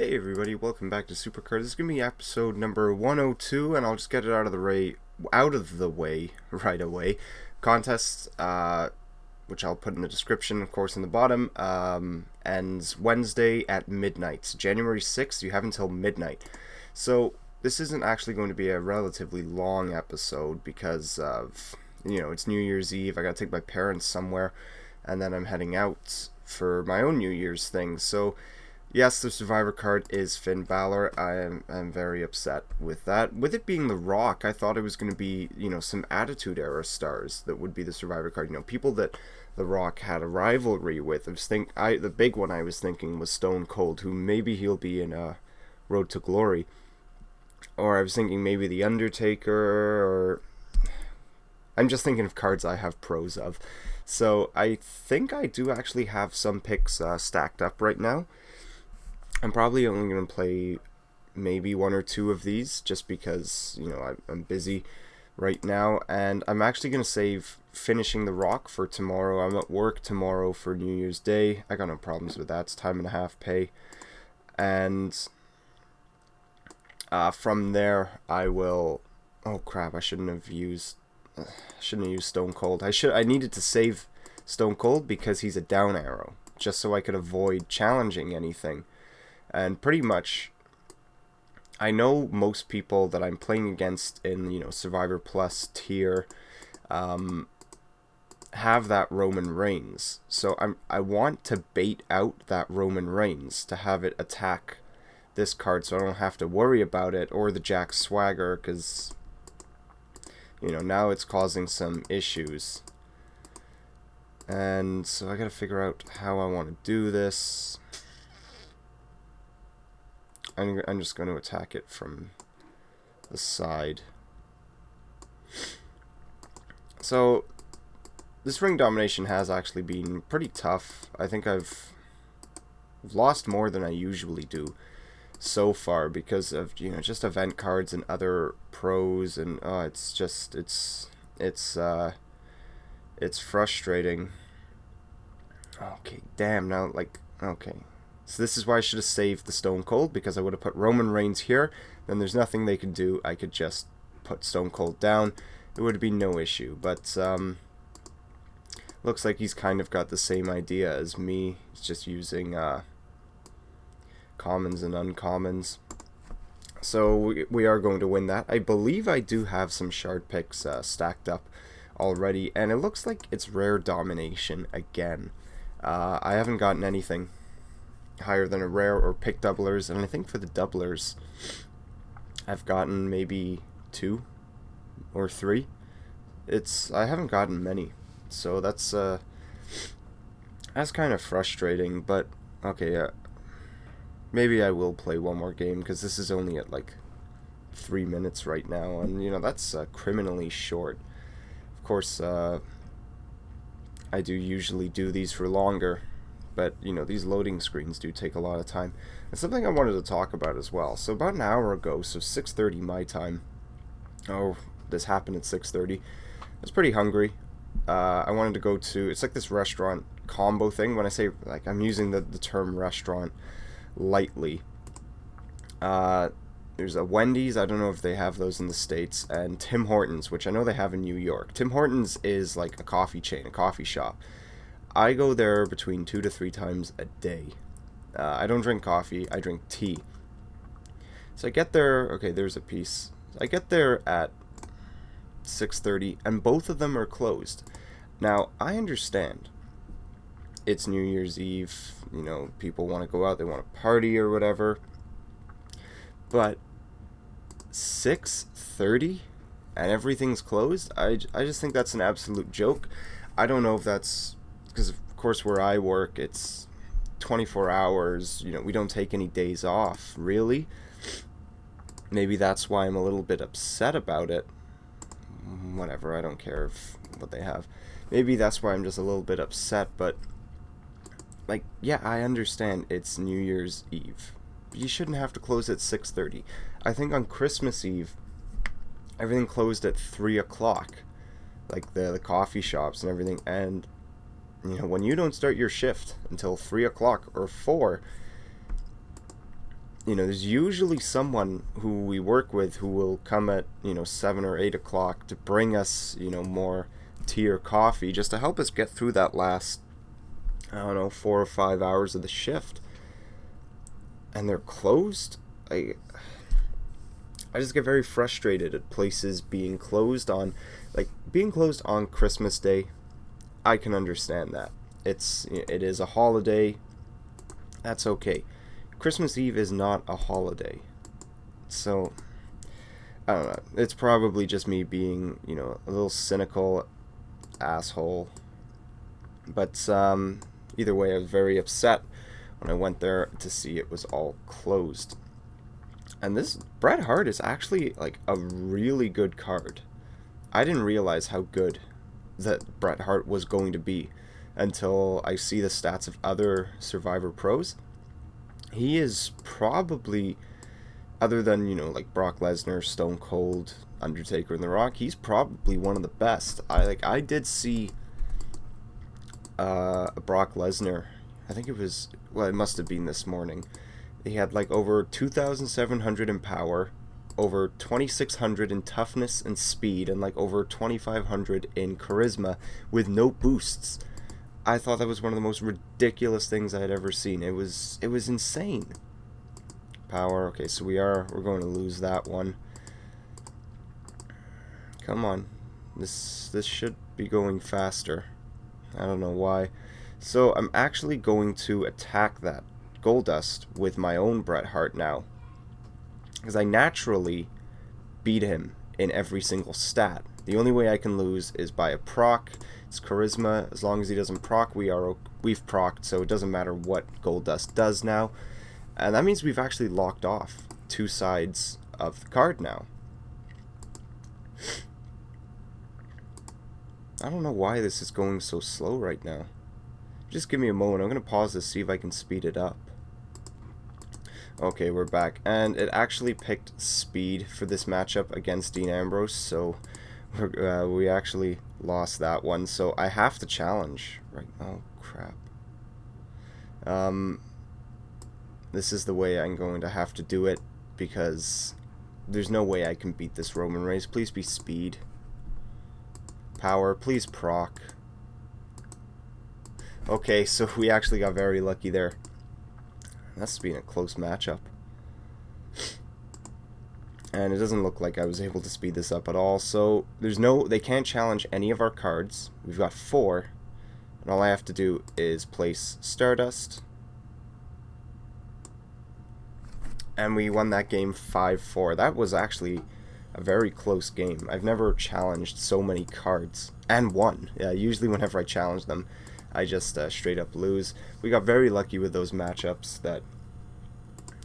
Hey everybody, welcome back to Supercard. This is gonna be episode number 102, and I'll just get it out of the way right away. Contests, which I'll put in the description, of course, in the bottom, ends Wednesday at midnight. January 6th, you have until midnight. So this isn't actually going to be a relatively long episode because of, it's New Year's Eve. I gotta take my parents somewhere, and then I'm heading out for my own New Year's thing. So yes, the Survivor card is Finn Balor. I'm very upset with that. With it being The Rock, I thought it was going to be, some Attitude Era stars that would be the Survivor card. People that The Rock had a rivalry with. The big one I was thinking was Stone Cold, who maybe he'll be in Road to Glory. Or I was thinking maybe The Undertaker, or I'm just thinking of cards I have pros of. So I think I do actually have some picks stacked up right now. I'm probably only going to play maybe one or two of these just because, I'm busy right now. And I'm actually going to save finishing The Rock for tomorrow. I'm at work tomorrow for New Year's Day. I got no problems with that. It's time and a half pay. And from there, I will... Oh, crap. I shouldn't have used Stone Cold. I needed to save Stone Cold because he's a down arrow, just so I could avoid challenging anything. And pretty much, I know most people that I'm playing against in, Survivor Plus tier have that Roman Reigns. So I want to bait out that Roman Reigns to have it attack this card so I don't have to worry about it, or the Jack Swagger, because, now it's causing some issues. And so I gotta figure out how I want to do this. I'm just going to attack it from the side. So, this ring domination has actually been pretty tough. I think I've lost more than I usually do so far because of, just event cards and other pros, and it's frustrating. Okay, damn, now, okay. So this is why I should have saved the Stone Cold, because I would have put Roman Reigns here. Then there's nothing they could do. I could just put Stone Cold down. It would be no issue. But looks like he's kind of got the same idea as me. He's just using commons and uncommons. So we are going to win that. I believe I do have some shard picks stacked up already. And it looks like it's rare domination again. I haven't gotten anything higher than a rare or pick doublers, and I think for the doublers I've gotten maybe 2 or 3. I haven't gotten many, so that's kind of frustrating. But okay, maybe I will play one more game because this is only at 3 minutes right now, and that's criminally short. Of course, I do usually do these for longer. But, these loading screens do take a lot of time. And something I wanted to talk about as well. So about an hour ago, so 6:30 my time. Oh, this happened at 6:30. I was pretty hungry. I wanted to go to, it's like this restaurant combo thing. When I say, I'm using the term restaurant lightly. There's a Wendy's, I don't know if they have those in the States, and Tim Hortons, which I know they have in New York. Tim Hortons is like a coffee chain, a coffee shop. I go there between 2 to 3 times a day. I don't drink coffee, I drink tea. So I get there, okay, there's a piece. I get there at 6:30, and both of them are closed. Now, I understand. It's New Year's Eve, people want to go out, they want to party or whatever. But 6:30 and everything's closed? I just think that's an absolute joke. I don't know if that's... because, of course, where I work, it's 24 hours. We don't take any days off, really. Maybe that's why I'm a little bit upset about it. Whatever, I don't care what they have. Maybe that's why I'm just a little bit upset, but, yeah, I understand it's New Year's Eve. You shouldn't have to close at 6:30. I think on Christmas Eve, everything closed at 3 o'clock. The coffee shops and everything, and... when you don't start your shift until 3 o'clock or 4, there's usually someone who we work with who will come at, 7 or 8 o'clock to bring us, more tea or coffee just to help us get through that last, I don't know, 4 or 5 hours of the shift. And they're closed. I just get very frustrated at places being closed on, like, being closed on Christmas Day. I can understand that. It is a holiday. That's okay. Christmas Eve is not a holiday. So, I don't know. It's probably just me being, a little cynical asshole. But either way, I was very upset when I went there to see it was all closed. And this Bret Hart is actually like a really good card. I didn't realize how good that Bret Hart was going to be until I see the stats of other Survivor pros. He is probably, other than, like Brock Lesnar, Stone Cold, Undertaker, and The Rock, he's probably one of the best. I did see Brock Lesnar. I think it must have been this morning. He had like over 2,700 in power, over 2,600 in toughness and speed, and like over 2,500 in charisma with no boosts. I thought that was one of the most ridiculous things I had ever seen. It was insane. Power. Okay, so we're going to lose that one. Come on. This should be going faster. I don't know why. So I'm actually going to attack that Goldust with my own Bret Hart now, because I naturally beat him in every single stat. The only way I can lose is by a proc. It's charisma. As long as he doesn't proc, we've procced, so it doesn't matter what Goldust does now. And that means we've actually locked off two sides of the card now. I don't know why this is going so slow right now. Just give me a moment. I'm going to pause this, see if I can speed it up. Okay, we're back. And it actually picked speed for this matchup against Dean Ambrose, so we actually lost that one. So I have to challenge. Right? Oh, crap. This is the way I'm going to have to do it, because there's no way I can beat this Roman Reigns. Please be speed. Power. Please proc. Okay, so we actually got very lucky there. That's been a close matchup. And it doesn't look like I was able to speed this up at all. So they can't challenge any of our cards. We've got 4. And all I have to do is place Stardust. And we won that game 5-4. That was actually a very close game. I've never challenged so many cards and won. Yeah, usually whenever I challenge them, I just straight up lose. We got very lucky with those matchups that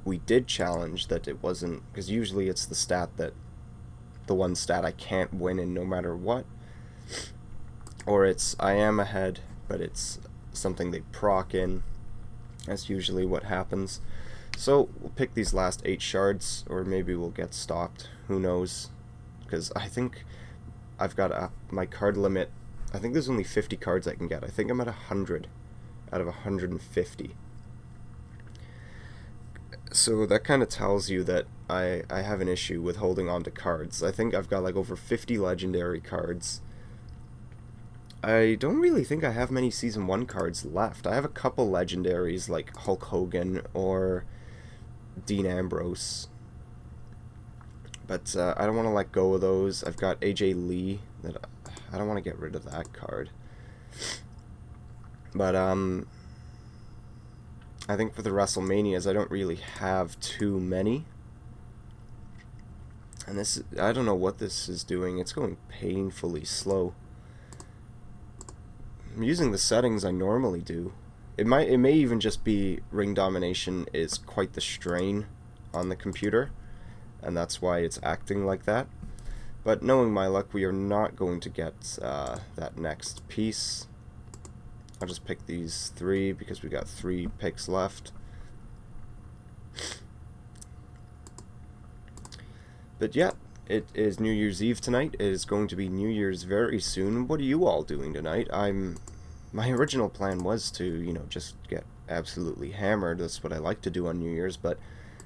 we did challenge, that it wasn't, because usually it's the one stat I can't win in no matter what, or it's I am ahead but it's something they proc in. That's usually what happens. So we'll pick these last 8 shards, or maybe we'll get stopped, who knows, because I think I've got my card limit. I think there's only 50 cards I can get. I think I'm at 100 out of 150. So that kind of tells you that I have an issue with holding on to cards. I think I've got like over 50 legendary cards. I don't really think I have many Season 1 cards left. I have a couple legendaries like Hulk Hogan or Dean Ambrose. But I don't want to let go of those. I've got AJ Lee that I don't want to get rid of that card. But I think for the WrestleManias, I don't really have too many. And I don't know what this is doing. It's going painfully slow. I'm using the settings I normally do. It may even just be ring domination is quite the strain on the computer, and that's why it's acting like that. But knowing my luck, we are not going to get that next piece. I'll just pick these 3 because we got 3 picks left. But yeah, it is New Year's Eve tonight. It is going to be New Year's very soon. What are you all doing tonight? My original plan was to, just get absolutely hammered. That's what I like to do on New Year's, but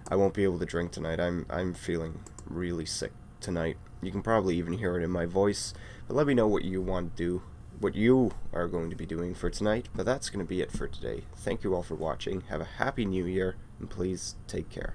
I won't be able to drink tonight. I'm feeling really sick tonight. You can probably even hear it in my voice. But let me know what you want to do, what you are going to be doing for tonight. But that's going to be it for today. Thank you all for watching. Have a happy new year, and please take care.